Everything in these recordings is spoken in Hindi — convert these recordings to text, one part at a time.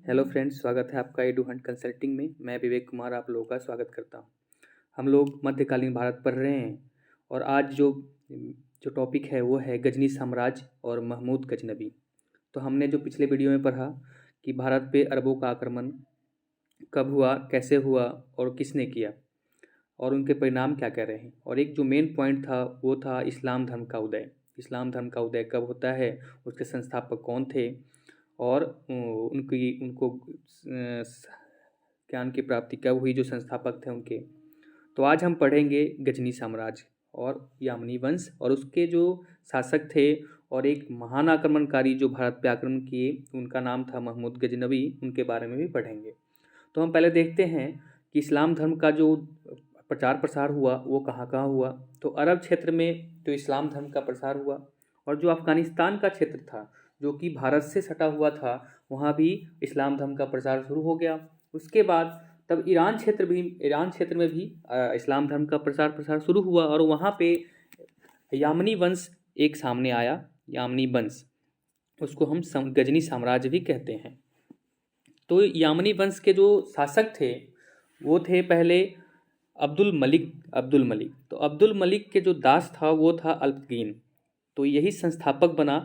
हेलो फ्रेंड्स, स्वागत है आपका एडू हंट कंसल्टिंग में। मैं विवेक कुमार आप लोगों का स्वागत करता हूं। हम लोग मध्यकालीन भारत पढ़ रहे हैं और आज जो टॉपिक है वो है गजनी साम्राज्य और महमूद गजनबी। तो हमने जो पिछले वीडियो में पढ़ा कि भारत पे अरबों का आक्रमण कब हुआ, कैसे हुआ और किसने किया और उनके परिणाम क्या क्या रहे। और एक जो मेन पॉइंट था वो था इस्लाम धर्म का उदय। इस्लाम धर्म का उदय कब होता है, उसके संस्थापक कौन थे और उनको ज्ञान की प्राप्ति कब हुई, जो संस्थापक थे उनके। तो आज हम पढ़ेंगे गजनी साम्राज्य और यामनी वंश और उसके जो शासक थे और एक महान आक्रमणकारी जो भारत पे आक्रमण किए, उनका नाम था महमूद गजनबी। उनके बारे में भी पढ़ेंगे। तो हम पहले देखते हैं कि इस्लाम धर्म का जो प्रचार प्रसार हुआ वो कहाँ कहाँ हुआ। तो अरब क्षेत्र में जो इस्लाम धर्म का प्रसार हुआ और जो अफ़गानिस्तान का क्षेत्र था जो कि भारत से सटा हुआ था, वहाँ भी इस्लाम धर्म का प्रचार शुरू हो गया। उसके बाद तब ईरान क्षेत्र में भी इस्लाम धर्म का प्रसार शुरू हुआ और वहाँ पे यामनी वंश एक सामने आया। यामनी वंश, उसको हम गजनी साम्राज्य भी कहते हैं। तो यामनी वंश के जो शासक थे वो थे पहले अब्दुल मलिक। तो अब्दुल मलिक के जो दास था वो था अल्पगीन। तो यही संस्थापक बना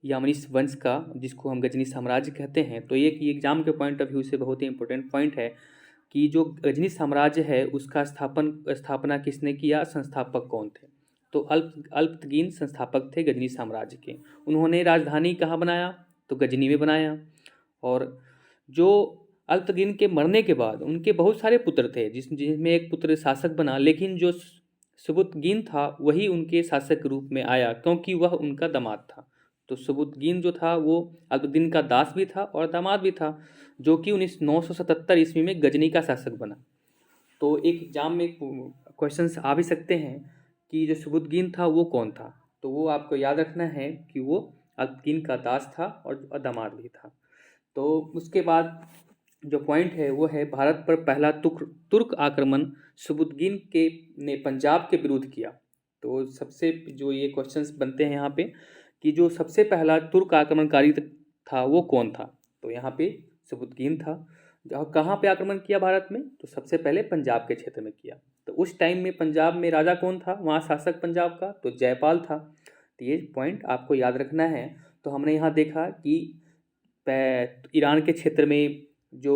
यामनी वंश का, जिसको हम गजनी साम्राज्य कहते हैं। तो ये एग्जाम के पॉइंट ऑफ व्यू से बहुत ही इंपॉर्टेंट पॉइंट है कि जो गजनी साम्राज्य है उसका स्थापना किसने किया, संस्थापक कौन थे। तो अल्पगीन संस्थापक थे गजनी साम्राज्य के। उन्होंने राजधानी कहाँ बनाया, तो गजनी में बनाया। और जो अल्पगीन के मरने के बाद उनके बहुत सारे पुत्र थे, जिसमें एक पुत्र शासक बना, लेकिन जो सुबुतगीन था वही उनके शासक के रूप में आया क्योंकि वह उनका दामाद था। तो सुबुतगीन जो था वो अल्पगीन का दास भी था और दामाद भी था, जो कि 977 ईस्वी में गजनी का शासक बना। तो एक एग्जाम में क्वेश्चंस आ भी सकते हैं कि जो सुबुतगीन था वो कौन था। तो वो आपको याद रखना है कि वो अल्पगीन का दास था और दामाद भी था। तो उसके बाद जो पॉइंट है वो है भारत पर पहला तुर्क आक्रमण सुबुतगीन के ने पंजाब के विरुद्ध किया। तो सबसे जो ये क्वेश्चंस बनते हैं यहाँ पे कि जो सबसे पहला तुर्क आक्रमणकारी था वो कौन था। तो यहाँ पे सुबुतगीन था। जहाँ कहाँ पे आक्रमण किया भारत में, तो सबसे पहले पंजाब के क्षेत्र में किया। तो उस टाइम में पंजाब में राजा कौन था, वहाँ शासक पंजाब का तो जयपाल था। तो ये पॉइंट आपको याद रखना है। तो हमने यहाँ देखा कि ईरान के क्षेत्र में जो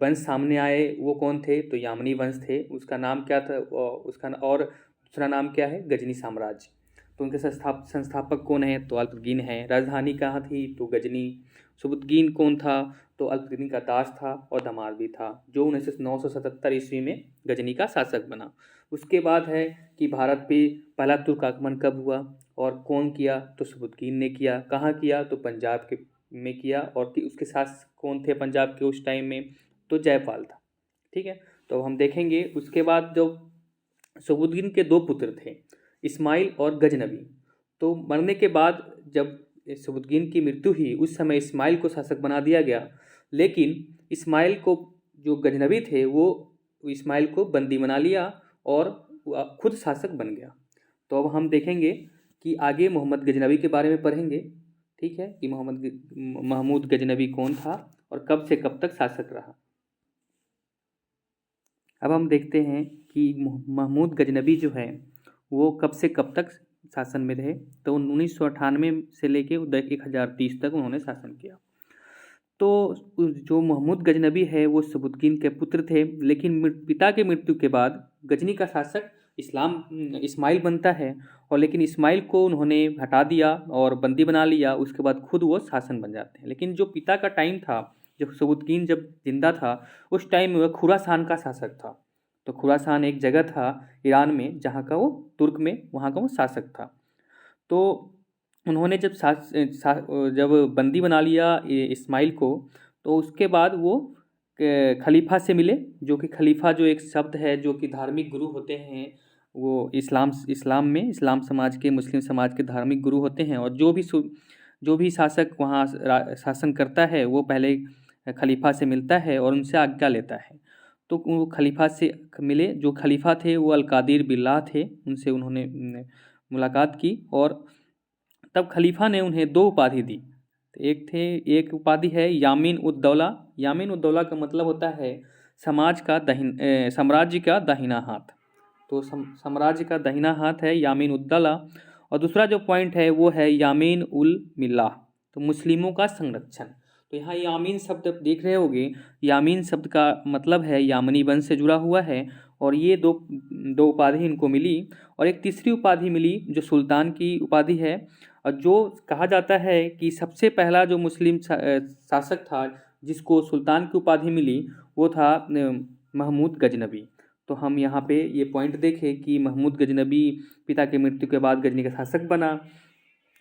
वंश सामने आए वो कौन थे, तो यामनी वंश थे। उसका नाम क्या था, और दूसरा नाम क्या है, गजनी साम्राज्य। तो उनके संस्थापक कौन है, तो अल्पगीन है। राजधानी कहाँ थी, तो गजनी। सुबुतगीन कौन था, तो अल्पगीन का दास था और दामाद भी था, जो 977 ईस्वी में गजनी का शासक बना। उसके बाद है कि भारत पे पहला तुर्क आक्रमण कब हुआ और कौन किया, तो सुबुतगीन ने किया। कहाँ किया, तो पंजाब के में किया। और उसके साथ कौन थे पंजाब के उस टाइम में, तो जयपाल था। ठीक है, तो हम देखेंगे। उसके बाद जो सुबुतगीन के दो पुत्र थे, इस्माइल और गजनबी। तो मरने के बाद जब सुबुतगीन की मृत्यु हुई, उस समय इस्माइल को शासक बना दिया गया। लेकिन इस्माइल को जो गजनबी थे वो इस्माइल को बंदी बना लिया और खुद शासक बन गया। तो अब हम देखेंगे कि आगे मोहम्मद गजनबी के बारे में पढ़ेंगे। ठीक है, कि महमूद गजनबी कौन था और कब से कब तक शासक रहा। अब हम देखते हैं कि महमूद गजनबी जो है वो कब से कब तक शासन में रहे। तो 1998 से लेके 1030 तक उन्होंने शासन किया। तो जो महमूद गजनबी है वो सुबुतगीन के पुत्र थे, लेकिन पिता के मृत्यु के बाद गजनी का शासक इस्माइल बनता है। और लेकिन इस्माइल को उन्होंने हटा दिया और बंदी बना लिया। उसके बाद खुद वो शासन बन जाते हैं। लेकिन जो पिता का टाइम था, जब सुबुतगीन जब जिंदा था, उस टाइम में वह खुरासान का शासक था। तो खुरासान एक जगह था ईरान में जहाँ का वो तुर्क में, वहाँ का वो शासक था। तो उन्होंने जब बंदी बना लिया इस्माइल को, तो उसके बाद वो खलीफा से मिले। जो कि खलीफा जो एक शब्द है, जो कि धार्मिक गुरु होते हैं, वो इस्लाम में इस्लाम समाज के, मुस्लिम समाज के धार्मिक गुरु होते हैं। और जो भी शासक वहाँ शासन करता है वो पहले खलीफा से मिलता है और उनसे आज्ञा लेता है। तो वो खलीफा से मिले। जो खलीफा थे वो अलकादिर बिल्लाह थे। उनसे उन्होंने मुलाकात की और तब खलीफा ने उन्हें दो उपाधि दी। तो एक उपाधि है यामीन उद दौला। यामीन उद दौला का मतलब होता है साम्राज्य का दाहिना हाथ। तो साम्राज्य का दाहिना हाथ है यामीन उद दौला। और दूसरा जो पॉइंट है वो है यामीन उल मिल्लाह, तो मुस्लिमों का संरक्षण। तो यहाँ यामीन शब्द देख रहे होगे, यामीन शब्द का मतलब है यामनी वंश से जुड़ा हुआ है। और ये दो उपाधि इनको मिली। और एक तीसरी उपाधि मिली जो सुल्तान की उपाधि है, और जो कहा जाता है कि सबसे पहला जो मुस्लिम शासक था जिसको सुल्तान की उपाधि मिली वो था महमूद गजनबी। तो हम यहाँ पे ये पॉइंट देखें कि महमूद गजनबी पिता की मृत्यु के बाद गजनी का शासक बना,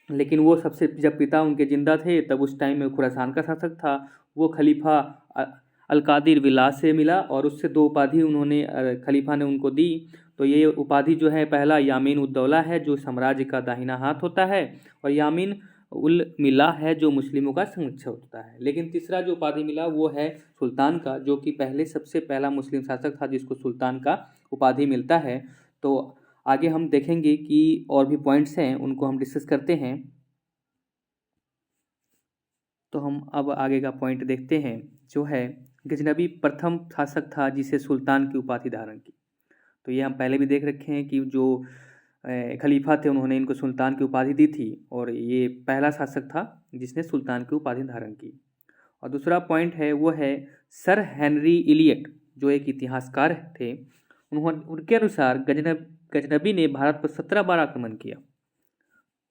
लेकिन वो सबसे जब पिता उनके ज़िंदा थे तब उस टाइम में खुरासान का शासक था। वो खलीफा अलकादिर विलास से मिला और उससे दो उपाधि उन्होंने खलीफा ने उनको दी। तो ये उपाधि जो है, पहला यामीन उद दौला है जो साम्राज्य का दाहिना हाथ होता है, और यामीन उल मिला है जो मुस्लिमों का संरक्षक होता है। लेकिन तीसरा जो उपाधि मिला वो है सुल्तान का, जो कि सबसे पहला मुस्लिम शासक था जिसको सुल्तान का उपाधि मिलता है। तो आगे हम देखेंगे कि और भी पॉइंट्स हैं उनको हम डिस्कस करते हैं। तो हम अब आगे का पॉइंट देखते हैं जो है गजनबी प्रथम शासक था जिसे सुल्तान की उपाधि धारण की। तो ये हम पहले भी देख रखे हैं कि जो खलीफा थे उन्होंने इनको सुल्तान की उपाधि दी थी, और ये पहला शासक था जिसने सुल्तान की उपाधि धारण की। और दूसरा पॉइंट है वो है सर हेनरी इलियट जो एक इतिहासकार थे। उनके अनुसार गजनबी ने भारत पर 17 बार आक्रमण किया।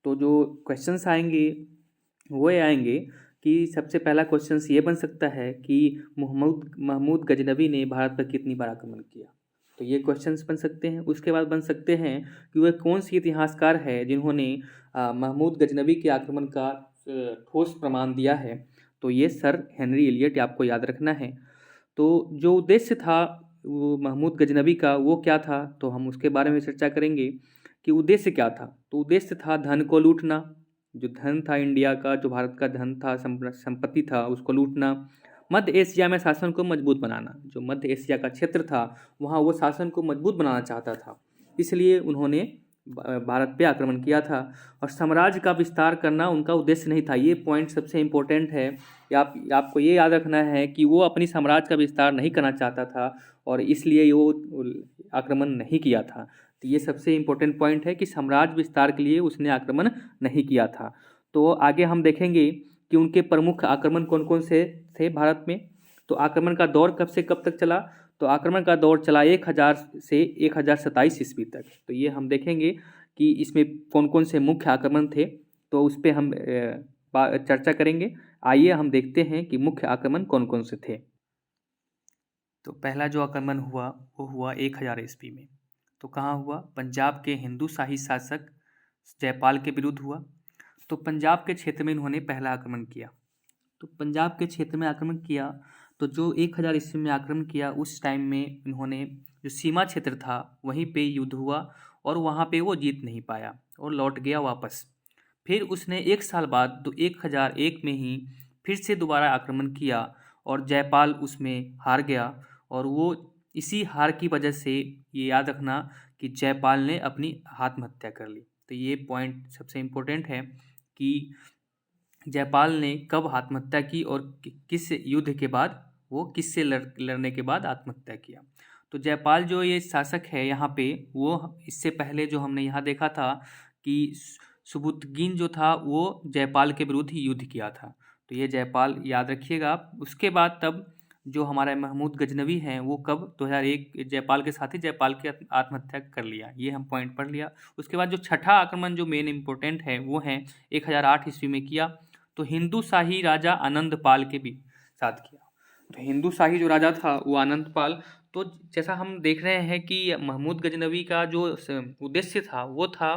तो जो क्वेश्चंस आएंगे वो ये आएंगे कि सबसे पहला क्वेश्चन ये बन सकता है कि महमूद गजनबी ने भारत पर कितनी बार आक्रमण किया। तो ये क्वेश्चंस बन सकते हैं। उसके बाद बन सकते हैं कि वह कौन सी इतिहासकार है जिन्होंने महमूद गजनबी के आक्रमण का ठोस प्रमाण दिया है। तो ये सर हेनरी इलियट आपको याद रखना है। तो जो उद्देश्य था वो महमूद गजनबी का वो क्या था, तो हम उसके बारे में चर्चा करेंगे कि उद्देश्य क्या था। तो उद्देश्य था धन को लूटना, जो धन था इंडिया का, जो भारत का धन था, संपत्ति था, उसको लूटना। मध्य एशिया में शासन को मजबूत बनाना, जो मध्य एशिया का क्षेत्र था वहाँ वो शासन को मजबूत बनाना चाहता था, इसलिए उन्होंने भारत पे आक्रमण किया था। और साम्राज्य का विस्तार करना उनका उद्देश्य नहीं था। ये पॉइंट सबसे इम्पोर्टेंट है। आपको ये याद रखना है कि वो अपनी साम्राज्य का विस्तार नहीं करना चाहता था और इसलिए वो आक्रमण नहीं किया था। तो ये सबसे इम्पोर्टेंट पॉइंट है कि साम्राज्य विस्तार के लिए उसने आक्रमण नहीं किया था। तो आगे हम देखेंगे कि उनके प्रमुख आक्रमण कौन कौन से थे भारत में। तो आक्रमण का दौर कब से कब तक चला, तो आक्रमण का दौर चला 1000 से 1027 ईस्वी तक। तो ये हम देखेंगे कि इसमें कौन कौन से मुख्य आक्रमण थे, तो उस पर हम चर्चा करेंगे। आइए हम देखते हैं कि मुख्य आक्रमण कौन कौन से थे। तो पहला जो आक्रमण हुआ वो हुआ 1000 ईस्वी में। तो कहाँ हुआ, पंजाब के हिंदू शाही शासक जयपाल के विरुद्ध हुआ। तो पंजाब के क्षेत्र में इन्होंने पहला आक्रमण किया। तो पंजाब के क्षेत्र में आक्रमण किया, तो जो 1000 ईस्वी में आक्रमण किया उस टाइम में इन्होंने जो सीमा क्षेत्र था वहीं पे युद्ध हुआ और वहाँ पे वो जीत नहीं पाया और लौट गया वापस। फिर उसने 1 साल बाद 1001 में ही फिर से दोबारा आक्रमण किया और जयपाल उसमें हार गया। और वो इसी हार की वजह से ये याद रखना कि जयपाल ने अपनी आत्महत्या कर ली। तो ये पॉइंट सबसे इम्पोर्टेंट है कि जयपाल ने कब आत्महत्या की और किस युद्ध के बाद, वो किससे लड़ने के बाद आत्महत्या किया। तो जयपाल जो ये शासक है यहाँ पे, वो इससे पहले जो हमने यहाँ देखा था कि सुबुतगीन जो था वो जयपाल के विरुद्ध ही युद्ध किया था। तो ये जयपाल याद रखिएगा आप। उसके बाद तब जो हमारा महमूद गजनवी हैं वो कब 2001 जयपाल के साथ ही जयपाल की आत्महत्या कर लिया। ये हम पॉइंट पढ़ लिया। उसके बाद जो छठा आक्रमण जो मेन इम्पोर्टेंट है वो है 1008 ईस्वी में किया। तो हिंदू शाही राजा आनंदपाल के भी साथ किया। तो हिंदू शाही जो राजा था वो आनंदपाल। तो जैसा हम देख रहे हैं कि महमूद गजनवी का जो उद्देश्य था वो था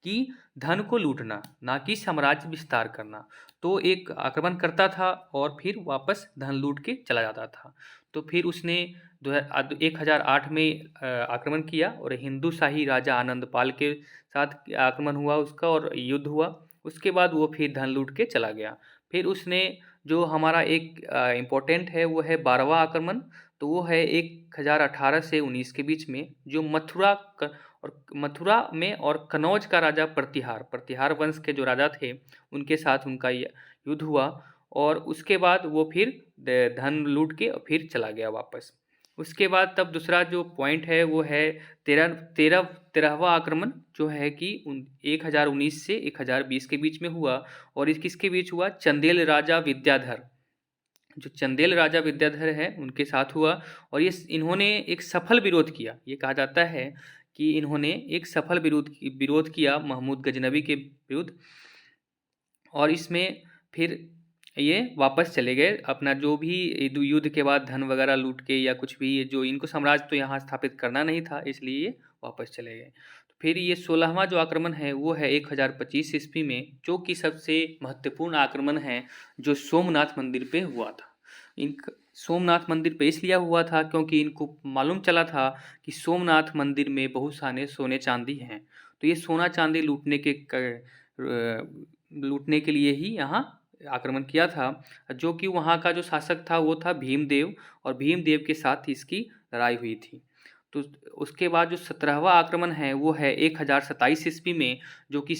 कि धन को लूटना, ना कि साम्राज्य विस्तार करना। तो एक आक्रमण करता था और फिर वापस धन लूट के चला जाता था। तो फिर उसने 1008 में आक्रमण किया और हिंदू शाही राजा आनंदपाल के साथ आक्रमण हुआ उसका और युद्ध हुआ। उसके बाद वो फिर धन लूट के चला गया। फिर उसने जो हमारा एक इम्पोर्टेंट है वो है 12वां आक्रमण। तो वो है 1018 से 19 के बीच में, जो मथुरा में और कनौज का राजा प्रतिहार वंश के जो राजा थे उनके साथ उनका युद्ध हुआ और उसके बाद वो फिर धन लूट के फिर चला गया वापस। उसके बाद तब दूसरा जो पॉइंट है वो है तेरहवा आक्रमण, जो है कि 1019 से 1020 के बीच में हुआ। और इस किसके बीच हुआ? चंदेल राजा विद्याधर, जो चंदेल राजा विद्याधर है उनके साथ हुआ। और ये इन्होंने एक सफल विरोध किया। ये कहा जाता है कि इन्होंने एक सफल विरोध किया महमूद गजनबी के विरुद्ध। और इसमें फिर ये वापस चले गए, अपना जो भी युद्ध के बाद धन वगैरह लूट के या कुछ भी, जो इनको साम्राज्य तो यहाँ स्थापित करना नहीं था, इसलिए ये वापस चले गए। तो फिर ये 16वां जो आक्रमण है वो है 1025 ईस्वी में, जो कि सबसे महत्वपूर्ण आक्रमण है, जो सोमनाथ मंदिर पे हुआ था। सोमनाथ मंदिर पे इसलिए हुआ था क्योंकि इनको मालूम चला था कि सोमनाथ मंदिर में बहुत सारे सोने चांदी हैं, तो ये सोना चांदी लूटने के लिए ही यहाँ आक्रमण किया था। जो कि वहाँ का जो शासक था वो था भीमदेव, और भीमदेव के साथ इसकी लड़ाई हुई थी। तो उसके बाद जो 17वां आक्रमण है वो है 1027 ईस्वी में, जो कि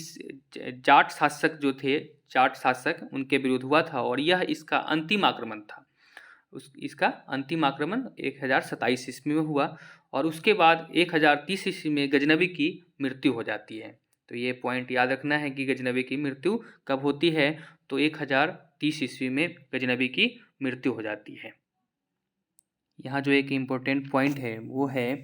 जाट शासक उनके विरुद्ध हुआ था। और यह इसका अंतिम आक्रमण था। इसका अंतिम आक्रमण 1027 ईस्वी में हुआ। और उसके बाद 1030 ईस्वी में गजनबी की मृत्यु हो जाती है। तो ये पॉइंट याद रखना है कि गजनबी की मृत्यु कब होती है, तो 1030 ईस्वी में गजनबी की मृत्यु हो जाती है। यहाँ जो एक इम्पोर्टेंट पॉइंट है वो है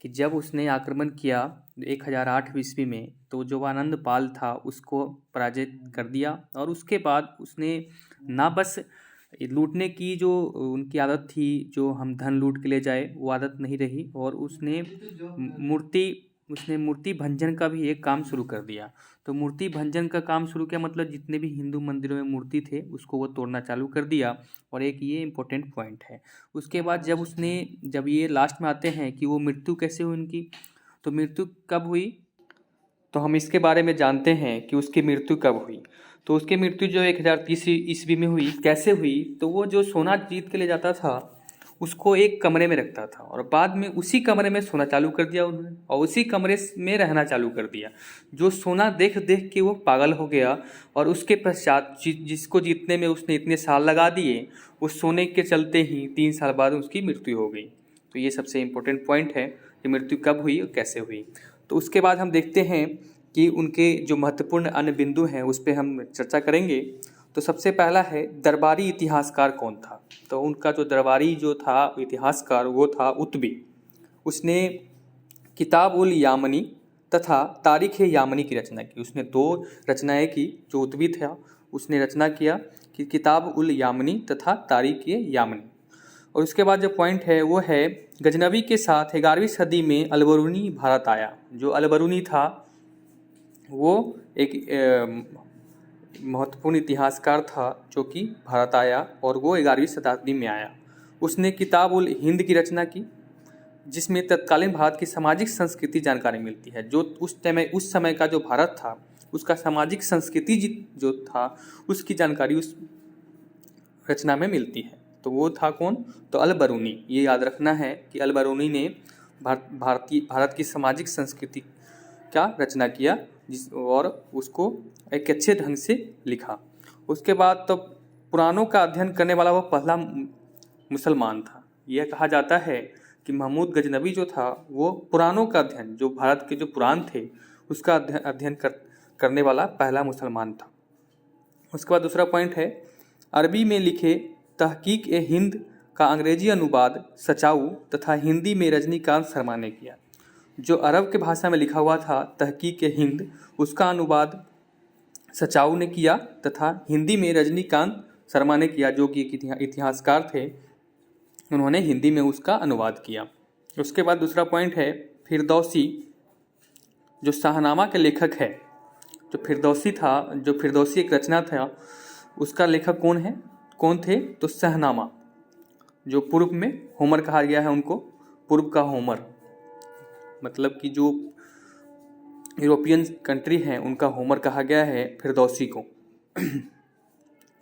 कि जब उसने आक्रमण किया 1008 ईस्वी में, तो जो आनंद पाल था उसको पराजित कर दिया। और उसके बाद उसने ना बस लूटने की जो उनकी आदत थी, जो हम धन लूट के ले जाए, वो आदत नहीं रही, और उसने मूर्ति भंजन का भी एक काम शुरू कर दिया। तो मूर्ति भंजन का काम शुरू किया मतलब जितने भी हिंदू मंदिरों में मूर्ति थे उसको वो तोड़ना चालू कर दिया। और एक ये इम्पोर्टेंट पॉइंट है। उसके बाद जब ये लास्ट में आते हैं कि वो मृत्यु कैसे हुई उनकी, तो मृत्यु कब हुई, तो हम इसके बारे में जानते हैं कि उसकी मृत्यु कब हुई। तो उसकी मृत्यु जो 1030 ईस्वी में हुई। कैसे हुई, तो वो जो सोना जीत के ले जाता था उसको एक कमरे में रखता था, और बाद में उसी कमरे में सोना चालू कर दिया उन्होंने, और उसी कमरे में रहना चालू कर दिया। जो सोना देख देख के वो पागल हो गया, और उसके पश्चात जिसको जीतने में उसने इतने साल लगा दिए, उस सोने के चलते ही 3 साल बाद उसकी मृत्यु हो गई। तो ये सबसे इम्पोर्टेंट पॉइंट है कि मृत्यु कब हुई और कैसे हुई। तो उसके बाद हम देखते हैं कि उनके जो महत्वपूर्ण अन्य बिंदु हैं उस पर हम चर्चा करेंगे। तो सबसे पहला है दरबारी इतिहासकार कौन था। तो उनका जो दरबारी जो था इतिहासकार वो था उतबी। उसने किताब उल यामनी तथा तारीख यामनी की रचना की। उसने 2 रचनाएं की। जो उतबी था उसने रचना किया कि किताब उल यामनी तथा तारीख यामनी। और उसके बाद जो पॉइंट है वो है गजनबी के साथ 11वीं सदी में अलबरूनी भारत आया। जो अलबरूनी था वो एक महत्वपूर्ण इतिहासकार था जो कि भारत आया, और वो 11वीं शताब्दी में आया। उसने किताब उल हिंद की रचना की, जिसमें तत्कालीन भारत की सामाजिक संस्कृति जानकारी मिलती है। जो उस समय का जो भारत था उसका सामाजिक संस्कृति जो था उसकी जानकारी उस रचना में मिलती है। तो वो था कौन, तो अलबरूनी। ये याद रखना है कि अलबरूनी ने भारत की सामाजिक संस्कृति का रचना किया, और उसको एक अच्छे ढंग से लिखा। उसके बाद तो पुराणों का अध्ययन करने वाला वो पहला मुसलमान था। यह कहा जाता है कि महमूद गजनबी जो था वो पुराणों का अध्ययन, जो भारत के जो पुराण थे उसका अध्ययन करने वाला पहला मुसलमान था। उसके बाद दूसरा पॉइंट है अरबी में लिखे तहकीक ए हिंद का अंग्रेजी अनुवाद सचाऊ तथा हिंदी में रजनीकांत शर्मा ने किया। जो अरब के भाषा में लिखा हुआ था तहकीक ए हिंद, उसका अनुवाद सचाऊ ने किया तथा हिंदी में रजनीकांत शर्मा ने किया, जो कि एक इतिहासकार थे। उन्होंने हिंदी में उसका अनुवाद किया। उसके बाद दूसरा पॉइंट है फिरदौसी, जो शाहनामा के लेखक है। जो फिरदौसी एक रचना था, उसका लेखक कौन थे, तो शाहनामा, जो पूर्व में होमर कहा गया है उनको, पूर्व का होमर, मतलब कि जो यूरोपियन कंट्री हैं उनका होमर कहा गया है फिरदौसी को।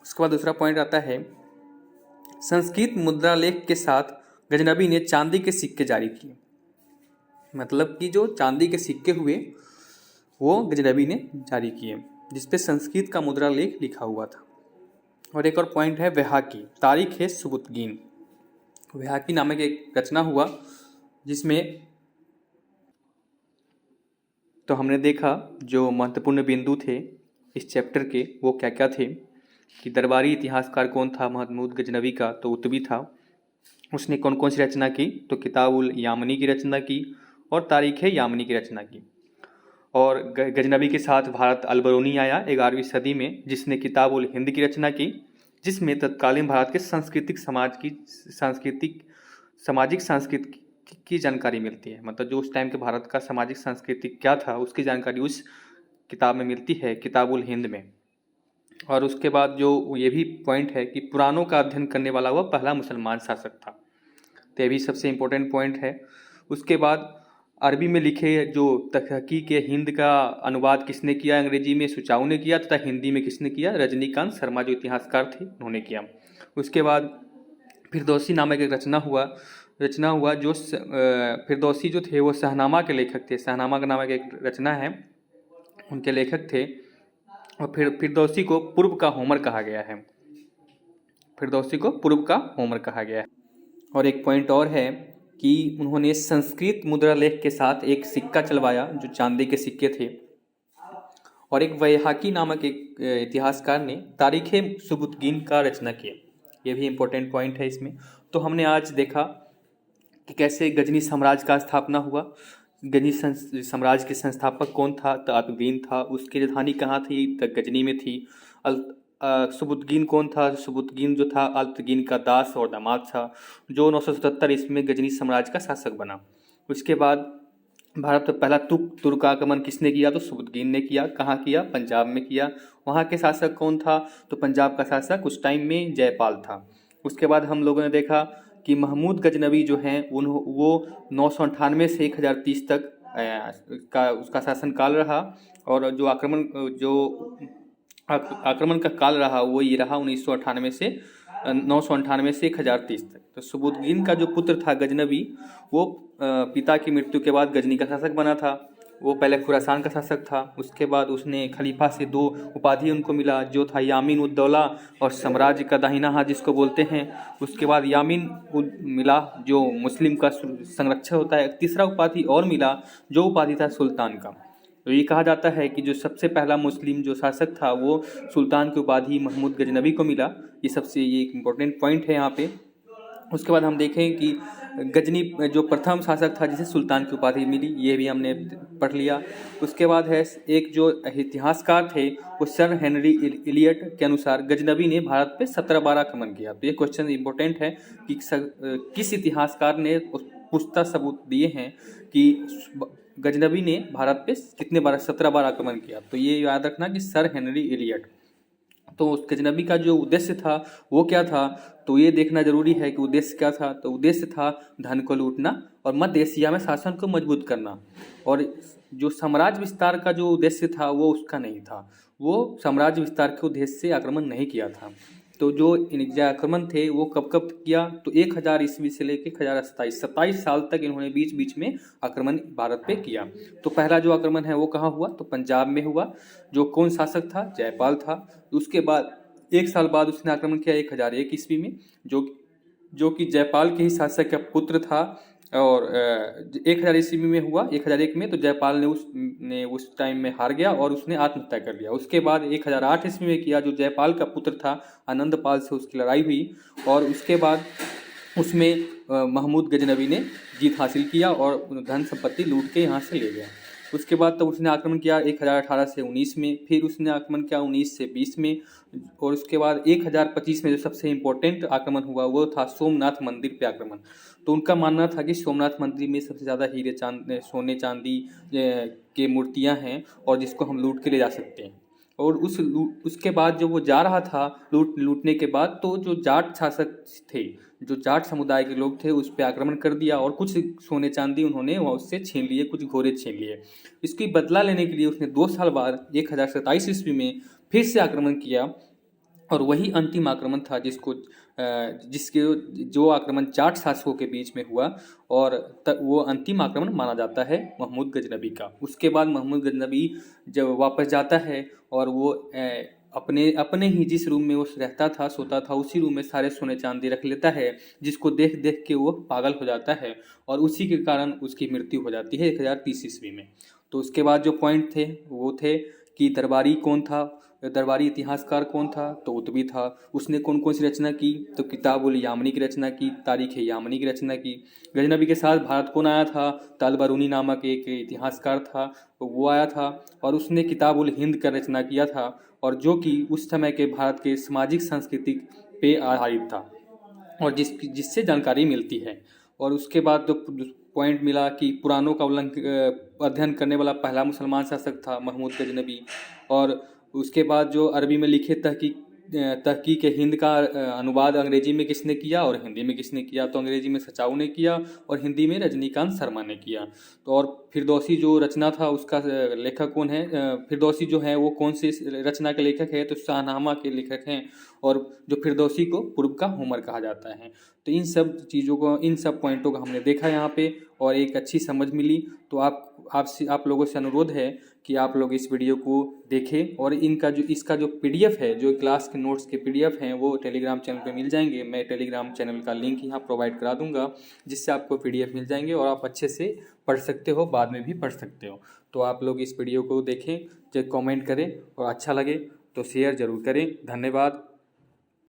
उसके बाद दूसरा पॉइंट आता है संस्कृत मुद्रा लेख के साथ गजनबी ने चांदी के सिक्के जारी किए। मतलब कि जो चांदी के सिक्के हुए वो गजनबी ने जारी किए, जिसपे संस्कृत का मुद्रा लेख लिखा हुआ था। और एक और पॉइंट है वैहाकी, तारीख है सुबुतगीन। वैहाकी नामक एक रचना हुआ जिसमें तो हमने देखा जो महत्वपूर्ण बिंदु थे इस चैप्टर के वो क्या क्या थे कि दरबारी इतिहासकार कौन था, महमूद गजनवी का तो उत्तवी था। उसने कौन कौन सी रचना की, तो किताबुल यामनी की रचना की और तारीख यामनी की रचना की। और गजनवी के साथ भारत अलबरूनी आया 11वीं सदी में, जिसने किताबुल हिंद की रचना की, जिसमें तत्कालीन भारत के सामाजिक सांस्कृतिक की जानकारी मिलती है। मतलब जो उस टाइम के भारत का सामाजिक सांस्कृतिक क्या था उसकी जानकारी उस किताब में मिलती है, किताबुल हिंद में। और उसके बाद जो ये भी पॉइंट है कि पुराणों का अध्ययन करने वाला वह पहला मुसलमान शासक था, तो ये भी सबसे इम्पोर्टेंट पॉइंट है। उसके बाद अरबी में लिखे जो तहकीक हिंद का अनुवाद किसने किया, अंग्रेजी में सुचाऊ ने किया तथा हिंदी में किसने किया, रजनीकांत शर्मा जो इतिहासकार थे उन्होंने किया। उसके बाद फिरदौसी नामक एक रचना हुआ जो फिरदौसी जो थे वो शहनामा के लेखक थे। शहनामा का नामक एक रचना है, उनके लेखक थे। और फिर फिरदौसी को पूर्व का होमर कहा गया है, फिरदौसी को पूर्व का होमर कहा गया है। और एक पॉइंट और है कि उन्होंने संस्कृत मुद्रा लेख के साथ एक सिक्का चलवाया जो चांदी के सिक्के थे। और एक वैहाकी नामक एक इतिहासकार ने तारीख सुबुतगीन का रचना किया, ये भी इम्पोर्टेंट पॉइंट है इसमें। तो हमने आज देखा कि कैसे गजनी साम्राज्य का स्थापना हुआ। गजनी साम्राज्य के संस्थापक कौन था, तो अल्पगीन था। उसकी राजधानी कहाँ थी, तो गजनी में थी। सुबुतगीन कौन था, सुबुतगीन जो था अल्पगीन का दास और दामाद था, जो 977 ईस्वी में गजनी साम्राज्य का शासक बना। उसके बाद भारत पर पहला तुर्क आक्रमण किसने किया, तो सुबुतगीन ने किया। कहाँ किया, पंजाब में किया। वहाँ के शासक कौन था, तो पंजाब का शासक उस टाइम में जयपाल था। उसके बाद हम लोगों ने देखा कि महमूद गजनवी जो हैं वो 998 से 1030 तक उसका शासनकाल रहा। और जो आक्रमण का काल रहा वो ये रहा 998 से 1030 तक। तो सुबुतगीन का जो पुत्र था गजनवी वो पिता की मृत्यु के बाद गजनी का शासक बना था। वो पहले खुरासान का शासक था। उसके बाद उसने खलीफा से 2 उपाधि उनको मिला, जो था यामीन उद दौला और साम्राज्य का दाहिना हाथ जिसको बोलते हैं। उसके बाद यामीन मिला जो मुस्लिम का संरक्षक होता है। तीसरा उपाधि और मिला जो उपाधि था सुल्तान का। तो ये कहा जाता है कि जो सबसे पहला मुस्लिम जो शासक था वो सुल्तान की उपाधि महमूद गजनवी को मिला। ये एक इम्पोर्टेंट पॉइंट है यहाँ पे। उसके बाद हम देखें कि गजनी जो प्रथम शासक था जिसे सुल्तान की उपाधि मिली, ये भी हमने पढ़ लिया। उसके बाद है एक जो इतिहासकार थे वो सर हेनरी इलियट के अनुसार गजनवी ने भारत पे 17 बार आक्रमण किया। तो ये क्वेश्चन इम्पोर्टेंट है कि किस इतिहासकार ने पुख्ता सबूत दिए हैं कि गजनवी ने भारत पे कितने बार 17 बार आक्रमण किया। तो ये याद रखना कि सर हेनरी इलियट। तो उस गजनवी का जो उद्देश्य था वो क्या था, तो ये देखना जरूरी है कि उद्देश्य क्या था। तो उद्देश्य था धन को लूटना और मध्य एशिया में शासन को मजबूत करना। और जो साम्राज्य विस्तार का जो उद्देश्य था वो उसका नहीं था। वो साम्राज्य विस्तार के उद्देश्य से आक्रमण नहीं किया था। तो जो आक्रमण थे वो कब कब किया, तो 1000 ईस्वी से लेकर 1027 साल तक इन्होंने बीच बीच में आक्रमण भारत पे किया। तो पहला जो आक्रमण है वो कहाँ हुआ, तो पंजाब में हुआ। जो कौन शासक था, जयपाल था। उसके बाद 1 साल बाद उसने आक्रमण किया 1001 ईस्वी में, जो कि जयपाल के ही शासक का पुत्र था। और 1000 ईस्वी में हुआ, 1001 में। तो जयपाल ने उस टाइम में हार गया और उसने आत्महत्या कर लिया। उसके बाद 1008 ईस्वी में किया, जो जयपाल का पुत्र था आनंदपाल से उसकी लड़ाई हुई। और उसके बाद उसमें महमूद गजनवी ने जीत हासिल किया और धन संपत्ति लूट के यहाँ से ले गया। उसके बाद तब उसने आक्रमण किया 1018 से 19 में, फिर उसने आक्रमण किया 19 से 20 में। और उसके बाद 1025 में जो सबसे इम्पोर्टेंट आक्रमण हुआ वो था सोमनाथ मंदिर पे आक्रमण। तो उनका मानना था कि सोमनाथ मंदिर में सबसे ज़्यादा हीरे सोने चांदी के मूर्तियाँ हैं और जिसको हम लूट के ले जा सकते हैं। और उसके बाद जो वो जा रहा था लूटने के बाद, तो जो जाट शासक थे, जो जाट समुदाय के लोग थे, उस पर आक्रमण कर दिया और कुछ सोने चांदी उन्होंने उससे छीन लिए, कुछ घोड़े छीन लिए। इसकी बदला लेने के लिए उसने 2 साल बाद 1027 ईस्वी में फिर से आक्रमण किया। और वही अंतिम आक्रमण था जो आक्रमण जाट शासकों के बीच में हुआ। और वो अंतिम आक्रमण माना जाता है महमूद गजनवी का। उसके बाद महमूद गजनवी जब वापस जाता है और वो अपने अपने ही जिस रूम में वो रहता था, सोता था, उसी रूम में सारे सोने चांदी रख लेता है, जिसको देख देख के वो पागल हो जाता है और उसी के कारण उसकी मृत्यु हो जाती है 1030 ईस्वी में। तो उसके बाद जो पॉइंट थे वो थे कि दरबारी कौन था, दरबारी इतिहासकार कौन था, तो उतबी था। उसने कौन कौन सी रचना की, तो किताबुल यामनी की रचना की, तारीख यामनी की रचना की। गजनबी के साथ भारत कौन आया था, तालबरूनी नामक एक इतिहासकार था, तो वो आया था और उसने किताबुल हिंद का रचना किया था, और जो कि उस समय के भारत के सामाजिक सांस्कृतिक पे आधारित था और जिससे जानकारी मिलती है। और उसके बाद तो पॉइंट मिला कि पुराणों का अध्ययन करने वाला पहला मुसलमान शासक था महमूद गजनबी। और उसके बाद जो अरबी में लिखे तहकीक हिंद का अनुवाद अंग्रेजी में किसने किया और हिंदी में किसने किया, तो अंग्रेजी में सचाऊ ने किया और हिंदी में रजनीकांत शर्मा ने किया। तो और फिरदौसी जो रचना था उसका लेखक कौन है, फिरदौसी जो है वो कौन सी रचना के लेखक है, तो शाहनामा के लेखक हैं, और जो फिरदौसी को पूर्व का होमर कहा जाता है। तो इन सब चीज़ों को, इन सब पॉइंटों को हमने देखा यहाँ पे और एक अच्छी समझ मिली। तो आप लोगों से अनुरोध है कि आप लोग इस वीडियो को देखें और इसका जो पीडीएफ है, जो क्लास के नोट्स के पीडीएफ हैं, वो टेलीग्राम चैनल पे मिल जाएंगे। मैं टेलीग्राम चैनल का लिंक यहाँ प्रोवाइड करा दूंगा, जिससे आपको पीडीएफ मिल जाएंगे और आप अच्छे से पढ़ सकते हो, बाद में भी पढ़ सकते हो। तो आप लोग इस वीडियो को देखें, चाहे कॉमेंट करें और अच्छा लगे तो शेयर ज़रूर करें। धन्यवाद।